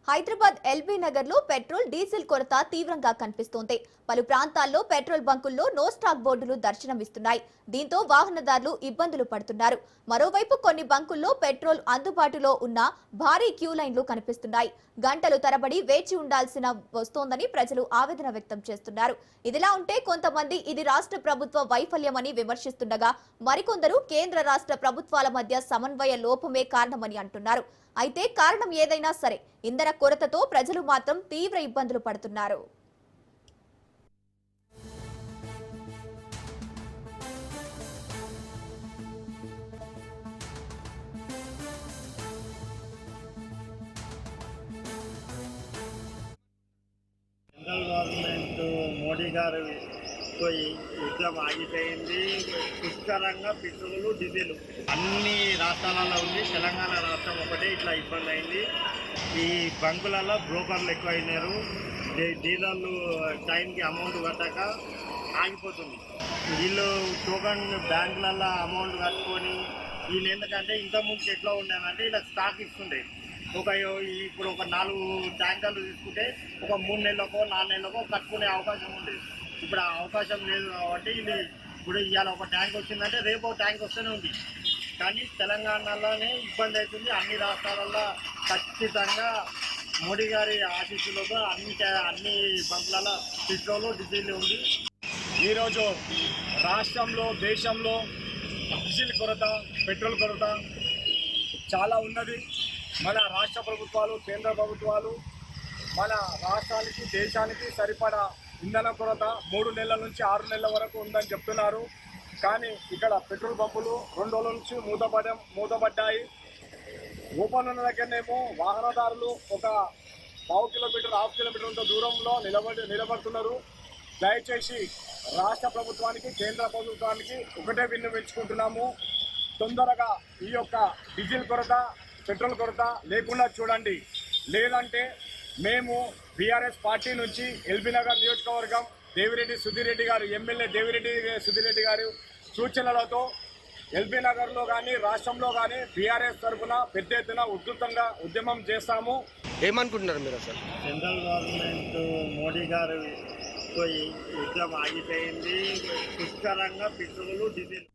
Hyderabad LB Nagar లో petrol diesel కొరత తీవ్రంగా కనిపిస్తోంది. పలు ప్రాంతాల్లో పెట్రోల్ బంకుల్లో నో స్టాక్ బోర్డులు దర్శనమిస్తున్నాయి. దీంతో వాహనదారులు ఇబ్బందులు పడుతున్నారు. మరోవైపు కొన్ని బంకుల్లో పెట్రోల్ అందుబాటులో ఉన్న భారీ క్యూ లైన్లు కనిపిస్తున్నాయి. గంటలు తరబడి వేచి ఉండాల్సిన వస్తోందని ప్రజలు ఆవేదన వ్యక్తం చేస్తున్నారు. ఇదిలా ఉంటే కొంతమంది ఇది రాష్ట్ర ప్రభుత్వ వైఫల్యమని విమర్శిస్తుండగా మరికొందరు కేంద్ర రాష్ట్ర ప్రభుత్వాల మధ్య సమన్వయ లోపమే కారణమని అంటున్నారు. అయితే కారణం ఏదైనా సరే ఇంధన కొరతతో ప్రజలు మాత్రం తీవ్ర ఇబ్బందులు పడుతున్నారు. సెంట్రల్ గవర్నమెంట్ మోడీ గారు యుద్ధం ఆగిపోయింది. పుష్కలంగా పెట్రోలు డీజిల్ అన్ని రాష్ట్రాలలో ఉంది. తెలంగాణ రాష్ట్రం ఒకటే ఇట్లా ఇబ్బంది అయింది. ఈ బంకులలో బ్రోకర్లు ఎక్కువ అయినారు. డీలర్లు టైంకి అమౌంట్ కట్టక ఆగిపోతుంది. వీళ్ళు టోకన్ బ్యాంకులలో అమౌంట్ కట్టుకొని వీళ్ళు ఎందుకంటే ఇంతకుముందు ఎట్లా ఉండేదంటే ఇలా స్టాక్ ఇస్తుండే ఇప్పుడు ఒక 4 ట్యాంకర్లు తీసుకుంటే ఒక 3 నెలలకో 4 నెలలకో కట్టుకునే అవకాశం ఉండేది. ఇప్పుడు ఆ అవకాశం లేదు కాబట్టి ఇది ఇప్పుడు ఇవాళ ఒక ట్యాంక్ వచ్చిందంటే రేపు ఒక ట్యాంక్ వస్తూనే ఉంది. కానీ తెలంగాణలోనే ఇబ్బంది అవుతుంది. అన్ని రాష్ట్రాలలో ఖచ్చితంగా మోడీ గారి ఆశీస్సులతో అన్ని బంకులలో పెట్రోలు డీజిల్ ఉంది. ఈరోజు రాష్ట్రంలో దేశంలో డీజిల్ కొరత పెట్రోల్ కొరత చాలా ఉన్నది. మన రాష్ట్ర ప్రభుత్వాలు కేంద్ర ప్రభుత్వాలు మన రాష్ట్రానికి దేశానికి సరిపడా ఇంధన కొరత 3 నెలల నుంచి 6 నెలల వరకు ఉందని చెప్తున్నారు. కానీ ఇక్కడ పెట్రోల్ పంపులు 2 రోజుల నుంచి మూతపడ్డాయి. ఓపెన్ ఉన్న దగ్గరనేమో వాహనదారులు ఒక 1/2 కిలోమీటర్ 1/2 కిలోమీటర్ అంత దూరంలో నిలబడుతున్నారు. దయచేసి రాష్ట్ర ప్రభుత్వానికి కేంద్ర ప్రభుత్వానికి ఒకటే విన్నవించుకుంటున్నాము. తొందరగా ఈ యొక్క డీజిల్ కొరత పెట్రోల్ కొరత లేకుండా చూడండి. లేదంటే మేము బీఆర్ఎస్ పార్టీ నుంచి ఎల్బీ నగర్ నియోజకవర్గం దేవిరెడ్డి సుధీర్ రెడ్డి గారు ఎమ్మెల్యే దేవిరెడ్డి సుధీర్ రెడ్డి గారు సూచనలతో ఎల్బీ నగర్లో కానీ రాష్ట్రంలో కానీ బీఆర్ఎస్ తరఫున పెద్ద ఎత్తున ఉధృతంగా ఉద్యమం చేస్తాము. ఏమనుకుంటున్నారు మీరు అసలు? సెంట్రల్ గవర్నమెంట్ మోడీ గారు యుద్ధం ఆగిపోయింది. పుష్కలంగా పెట్రోలు డీజిల్